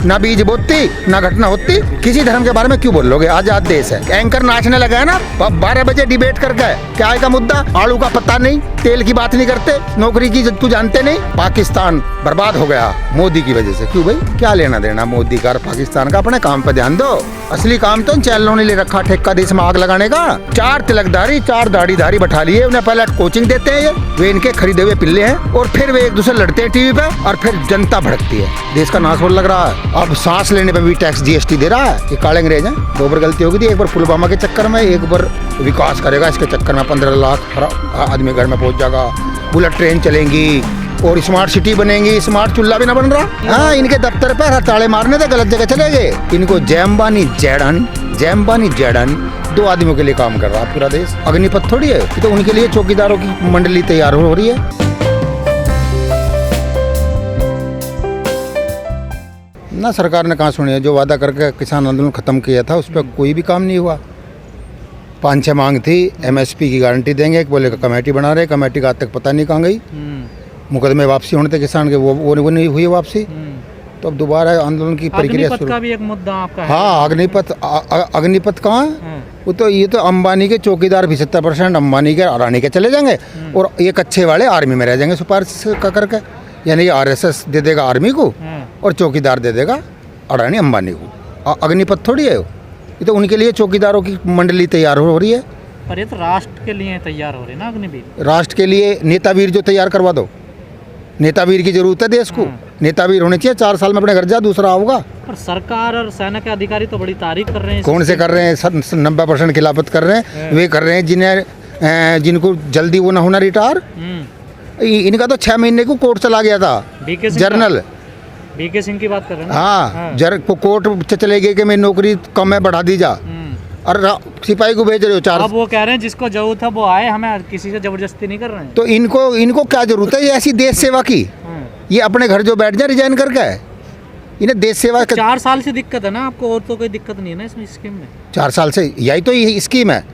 ना बीज बोती ना घटना होती। किसी धर्म के बारे में क्यों बोल लोगे? आजाद देश है। एंकर नाचने लगा है ना 12 बजे डिबेट करके, क्या है का मुद्दा? आलू का पता नहीं, तेल की बात नहीं करते, नौकरी की तू जानते नहीं। पाकिस्तान बर्बाद हो गया मोदी की वजह से। क्यों भाई, क्या लेना देना मोदी का पाकिस्तान का? अपने काम पे ध्यान दो। असली काम तो चैनलों ने ले रखा ठेका देश में आग लगाने का। 4 तिलकधारी 4 दाढ़ीधारी बैठा लिए, उन्हें पहले कोचिंग देते हैं ये, वे इनके खरीदे हुए पिल्ले हैं, और फिर वे एक दूसरे लड़ते हैं टीवी पे, और फिर जनता भड़कती है। देश का नाश होने लग रहा है। अब सांस लेने पे भी टैक्स GST दे रहा है। ये काले अंग्रेज हैं। 2 बार गलती होगी थी, एक बार पुलवामा के चक्कर में, एक बार विकास करेगा इसके चक्कर में 15 लाख आदमी घर में पहुंच जाएगा। बुलेट ट्रेन चलेंगी और स्मार्ट सिटी बनेगी। स्मार्ट चूल्हा भी ना बन रहा। हाँ, इनके दफ्तर पर ताले मारने थे, गलत जगह चले गए। इनको जैम्बानी जैडानी 2 आदमियों के लिए काम कर रहा है पूरा देश। अग्निपथ थोड़ी है, तो उनके लिए चौकीदारों की मंडली तैयार हो रही है। ना सरकार ने कहाँ सुनी है? जो वादा करके किसान आंदोलन खत्म किया था उस पर कोई भी काम नहीं हुआ। 5-6 मांग थी, MSP की गारंटी देंगे, बोले कमेटी बना रहे, कमेटी का आज तक पता नहीं कहाँ गई। मुकदमे वापसी होने थे किसान के, वो नहीं हुई वापसी। तो अब दोबारा आंदोलन की प्रक्रिया शुरू। का भी एक मुद्दा आपका है। हाँ, अग्निपथ कहाँ है? वो तो ये तो अंबानी के चौकीदार भी 70% अंबानी के अडानी के चले जाएंगे, और एक अच्छे वाले आर्मी में रह जाएंगे सिफारिश करके। यानी RSS दे देगा आर्मी को, और चौकीदार दे देगा अडानी अंबानी को। अग्निपथ थोड़ी है, ये तो उनके लिए चौकीदारों की मंडली तैयार हो रही है। पर ये तो राष्ट्र के लिए तैयार हो रही है ना अग्निवीर। राष्ट्र के लिए नेतावीर जो तैयार करवा दो। नेतावीर की जरूरत है देश को। नेतावीर होने चाहिए। 4 साल में अपने घर जा, दूसरा होगा। पर सरकार और सेना के अधिकारी तो बड़ी तारीफ कर रहे हैं। कौन से कर रहे हैं? 90% खिलाफत कर रहे हैं। वे कर रहे हैं जिनको जल्दी वो ना होना रिटायर। इनका तो 6 महीने को कोर्ट चला गया था। जर्नल BK सिंह की बात कर रहे हैं। हाँ, कोर्ट चले गए कि मेरी नौकरी कम है, बढ़ा दी जा, और सिपाही को भेज रहे हो 4। अब वो कह रहे हैं जिसको जरूरत है वो आए, हमें किसी से जबरदस्ती नहीं कर रहे हैं। तो इनको क्या जरूरत है ये ऐसी देश सेवा की? ये अपने घर जो बैठ जाए रिजाइन करके, इन्हें देश सेवा। 4 साल से दिक्कत है ना आपको, और तो कोई दिक्कत नहीं है ना इसमें स्कीम में? 4 साल से यही तो ये स्कीम है।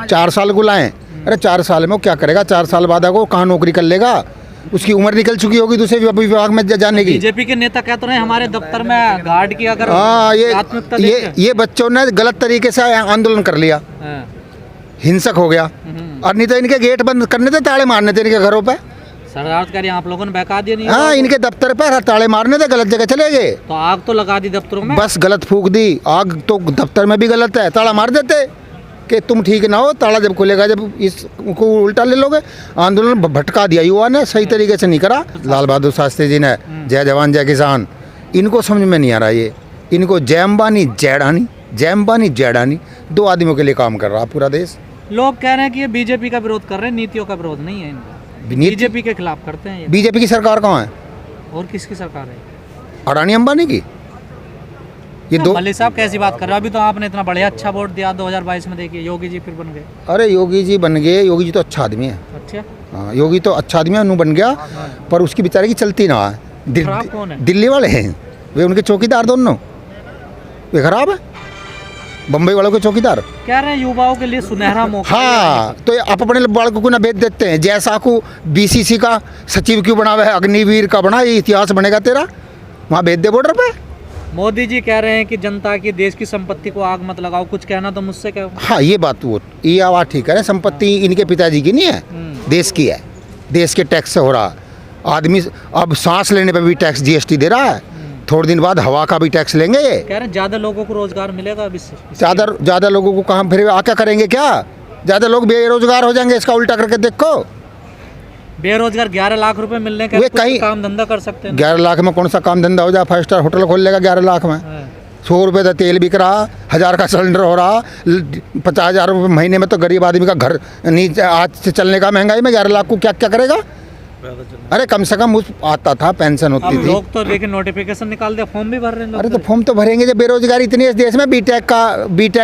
4 साल को लाएं। अरे 4 साल में वो क्या करेगा? 4 साल बाद को कहाँ नौकरी कर लेगा? उसकी उम्र निकल चुकी होगी दूसरे विभाग में जाने की। बीजेपी के नेता कहते रहे हमारे दफ्तर में गार्ड की अगर ये बच्चों ने गलत तरीके से आंदोलन कर लिया, हिंसक हो गया, और नहीं तो इनके गेट बंद करने थे, ताले मारने थे इनके घरों पे। सरकार कह रही है आप लोगों ने बहका दिया। नहीं, हाँ, इनके दफ्तर पर ताले मारने थे, गलत जगह चले गए। तो आग तो लगा दी दफ्तरों में, बस गलत फूंक दी आग। तो दफ्तर में भी गलत है, ताला मार देते कि तुम ठीक ना हो। ताला जब खुलेगा, जब इसको उल्टा ले लोगे। आंदोलन भटका दिया युवा ने, सही तरीके से नहीं करा। लाल बहादुर शास्त्री जी ने जय जवान जय किसान, इनको समझ में नहीं आ रहा। ये इनको जैम्बानी जैडानी 2 आदमियों के लिए काम कर रहा पूरा देश। लोग कह रहे हैं कि ये बीजेपी का विरोध कर रहे हैं, नीतियों का विरोध नहीं है इनका। बीजेपी के खिलाफ करते हैं ये। बीजेपी की सरकार कहाँ है? और किसकी सरकार है? अडानी अंबानी की। ये 2 मल्लिक साहब कैसी बात कर रहे हो? अभी तो आपने इतना बढ़िया अच्छा वोट दिया 2022 में, देखिए योगी जी फिर बन गए। अरे योगी जी बन गए, योगी जी तो अच्छा आदमी है। अच्छा, हाँ, योगी तो अच्छा आदमी है, उन्होंने बन गया। पर उसकी बेचारे की चलती ना है। कौन है? दिल्ली वाले हैं वे, उनके चौकीदार दोनों वे खराब है। बम्बई वालों के चौकीदार कह रहे हैं युवाओं के लिए सुनहरा मौका। हाँ, तो आप अपने बालकों को ना भेज देते हैं। जैसा को BCC का सचिव क्यों बना हुआ है? अग्निवीर का बना, ये इतिहास बनेगा तेरा। वहाँ भेज दे बॉर्डर पे। मोदी जी कह रहे हैं कि जनता की देश की संपत्ति को आग मत लगाओ। कुछ कहना तो मुझसे कहो। हाँ, ये बात ये आवाज़ ठीक है। संपत्ति इनके पिताजी की नहीं है, देश की है। देश के टैक्स से हो रहा। आदमी अब सांस लेने पे भी टैक्स GST दे रहा है। थोड़े दिन बाद हवा का भी टैक्स लेंगे। ये कह रहे हैं ज़्यादा लोगों को रोजगार मिलेगा अब इससे। ज़्यादा लोगों को कहाँ फिर क्या करेंगे? क्या ज़्यादा लोग बेरोजगार हो जाएंगे? इसका उल्टा करके देखो। बेरोजगार 11 लाख रुपए मिलने का कहीं काम धंधा कर सकते हैं। 11 लाख में कौन सा काम धंधा हो जाए? 5 स्टार होटल खोल लेगा 11 लाख में। 100 रुपये का तेल बिक रहा, 1000 का सिलेंडर हो रहा, 50,000 रुपये महीने में तो गरीब आदमी का घर नीचे आज से चलने का। महंगाई में 11 लाख को क्या क्या करेगा? अरे कम से कम उस आता था, पेंशन होती थी। लोग तो लेकिन नोटिफिकेशन निकाल दे, फॉर्म भी भर रहे हैं। अरे तो फॉर्म तो भरेंगे जब बेरोजगारी इतनी है इस देश में। बीटेक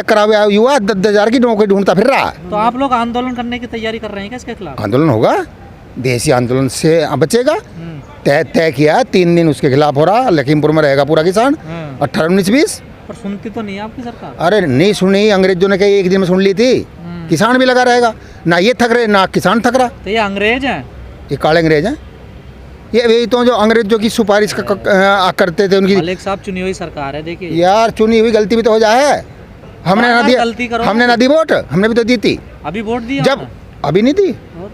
करा हुआ युवा 10,000 की नौकरी ढूंढता फिर रहा। तो आप लोग आंदोलन करने की तैयारी कर रहे हैं क्या इसके खिलाफ? आंदोलन होगा, देशी आंदोलन से बचेगा। तय किया 3 दिन उसके खिलाफ हो रहा। लखीमपुर में रहेगा पूरा किसान 18, 19, 20। पर सुनती तो नहीं है आपकी सरकार। अरे नहीं सुनी, अंग्रेजों ने कही 1 दिन में सुन ली थी। किसान भी लगा रहेगा ना, ये थक रहे ना किसान थक रहा। तो ये अंग्रेज हैं, ये काले अंग्रेज हैं। यही तो जो अंग्रेजों की सिफारिश करते थे उनकी। मलिक साहब चुनी हुई सरकार है, देखिए यार चुनी हुई गलती भी तो हो जाए। हमने ना दिया, गलती करो, हमने ना दी वोट, हमने भी तो दी थी। अभी वोट दिया जब अभी नहीं दी, और?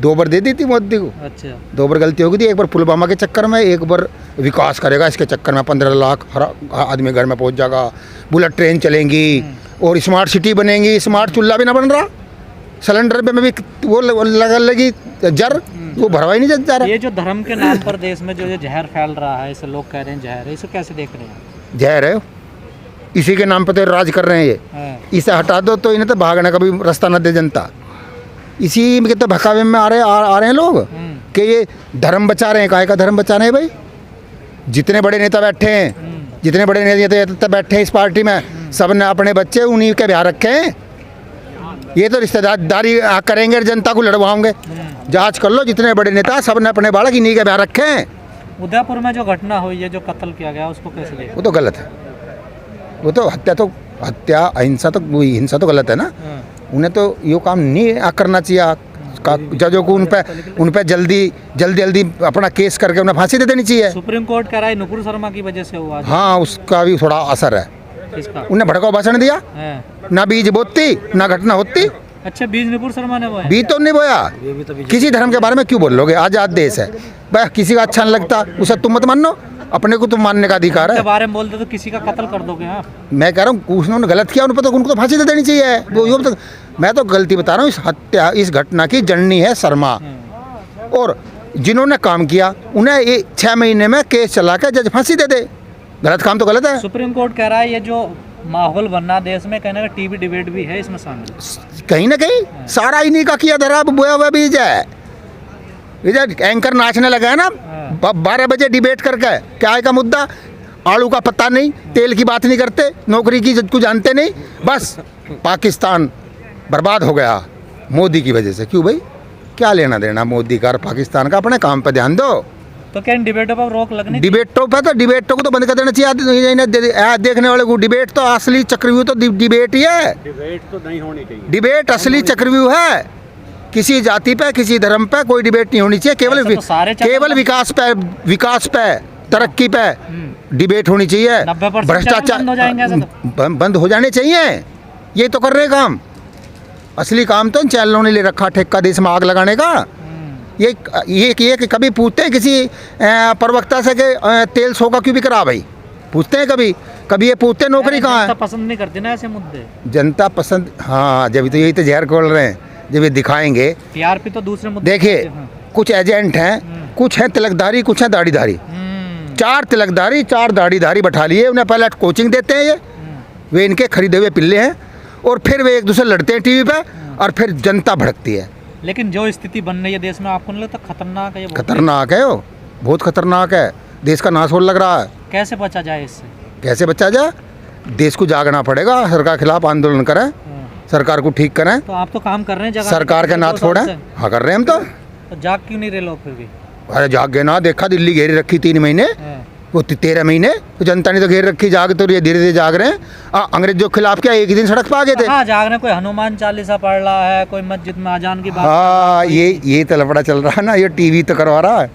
2 बार दे दी थी मोदी को। अच्छा 2 बार गलती हो गई थी, एक बार पुलवामा के चक्कर में, एक बार विकास करेगा इसके चक्कर में 15 लाख हर आदमी घर में पहुंच जाएगा, बुलेट ट्रेन चलेंगी और स्मार्ट सिटी बनेगी। स्मार्ट चूल्हा भी ना बन रहा, सिलेंडर पे में भी वो लगा लगी जर, वो भरवा ही नहीं जा रहा। ये जो धर्म के नाम पर देश में जो जहर फैल रहा है, इसे लोग कह रहे हैं जहर है, इसे कैसे देख रहे हैं? जहर है, इसी के नाम पर तो राज कर रहे हैं ये। हाँ। इसे हटा दो तो इन्हें तो भागने का भी रास्ता न दे जनता। इसी में तो भकावे में आ रहे हैं लोग कि ये धर्म बचा रहे हैं। काहे का धर्म बचा रहे हैं भाई? जितने बड़े नेता बैठे हैं, जितने बड़े नेता बैठे हैं इस पार्टी में, सब ने अपने बच्चे उन्हीं के ब्याह रखे हैं। ये तो रिश्तेदारी करेंगे, जनता को लड़वाओगे। जांच कर लो, जितने बड़े नेता सब ने अपने बालक इन्हीं के ब्याह रखे हैं। उदयपुर में जो घटना हुई है, जो कत्ल किया गया, उसको कैसे देखते? वो तो गलत है, वो तो हत्या अहिंसा तो हिंसा तो गलत है ना। उन्हें तो ये काम नहीं करना चाहिए। जजों को उन पे जल्दी अपना केस करके उन्हें फांसी दे देनी चाहिए। सुप्रीम कोर्ट कह रहा है नुपुर शर्मा की वजह से हुआ। हाँ, उसका भी थोड़ा असर है। किसका? उन्हें भड़काऊ भाषण दिया, ना बीज बोती ना घटना होती। अच्छा, बीज नुपुर शर्मा ने बोया? बीज तो नहीं बोया। किसी धर्म के बारे में क्यों बोल लोगे? आजाद देश है भाई, किसी का अच्छा नहीं लगता उसे तुम मत मानो, अपने को तो मानने का अधिकार है। के बारे में बोलते तो किसी का कत्ल कर दोगे आप? मैं कह रहा हूँ उन्होंने गलत किया, उनको तो फांसी दे देनी चाहिए। वो यो तो मैं तो गलती बता रहा हूँ। इस घटना की जननी है शर्मा, और जिन्होंने काम किया उन्हें 6 महीने में केस चला के जज फांसी दे दे। गलत काम तो गलत है। सुप्रीम कोर्ट कह रहा है ये जो माहौल बनना देश में, कहने का टीवी डिबेट भी है इसमें शामिल। कहीं ना कहीं सारा इन्हीं का किया धरा बोया हुआ बीज है। इधर एंकर नाचने लगा है ना 12 बजे डिबेट करके, क्या है का मुद्दा? आलू का पत्ता नहीं, तेल की बात नहीं करते, नौकरी की कुछ जानते नहीं। बस पाकिस्तान बर्बाद हो गया मोदी की वजह से। क्यों भाई? क्या लेना देना मोदी का और पाकिस्तान का? अपने काम पे ध्यान दो। तो क्या इन डिबेटों पर रोक लगनी? डिबेटों पे तो डिबेटों को तो बंद कर देना चाहिए। देखने वाले को डिबेट तो असली चक्रव्यूह तो डिबेट ही है। डिबेट तो नहीं होनी चाहिए। डिबेट असली चक्रव्यूह है। किसी जाति पे, किसी धर्म पे कोई डिबेट नहीं होनी चाहिए। केवल विकास पे, तरक्की पे डिबेट होनी चाहिए। 90% भ्रष्टाचार बंद हो जाने चाहिए। ये तो कर रहे काम। असली काम तो इन चैनलों ने ले रखा, ठेका देश में आग लगाने का। ये कभी पूछते हैं किसी प्रवक्ता से कि तेल 100 का क्यों बिक रहा भाई? पूछते हैं कभी ये पूछते हैं नौकरी कहाँ है? पसंद नहीं करती ना ऐसे मुद्दे। जनता पसंद, हाँ, जब तो यही तो जहर खोल रहे हैं। जब ये दिखाएंगे टीआरपी तो दूसरे मुद्दे। देखिए, कुछ एजेंट हैं, कुछ हैं तिलकधारी, कुछ हैं दाढ़ीधारी। 4 तिलकधारी 4 दाढ़ीधारी बैठा लिए, उन्हें पहले कोचिंग देते हैं। वे इनके खरीदे हुए पिल्ले हैं, और फिर वे एक दूसरे लड़ते हैं टीवी पे, और फिर जनता भड़कती है। लेकिन जो स्थिति बन रही है देश में, आपको नहीं लगता खतरनाक है? ये खतरनाक है, वो बहुत खतरनाक है। देश का नाश होने लग रहा है। कैसे बचा जाए इससे? कैसे बचा जाए? देश को जागना पड़ेगा, सरकार के खिलाफ आंदोलन करें, सरकार को ठीक करें। तो आप तो काम कर रहे हैं जगह, सरकार के नाथ फोड़े। हाँ, कर रहे हैं हम तो जाग क्यों नहीं रहे लोग फिर भी? अरे जाग गए ना, देखा दिल्ली घेरी रखी 3 महीने, वो 13 महीने तो जनता ने तो घेर रखी। जाग तो ये धीरे धीरे जाग रहे हैं। अंग्रेजों के खिलाफ क्या एक ही दिन सड़क पे आ गए थे? हाँ, जाग रहे। कोई हनुमान चालीसा पढ़ रहा है, कोई मस्जिद में अजान की बात। हाँ, ये तो लफड़ा चल रहा है ना, ये टीवी तो करवा रहा है।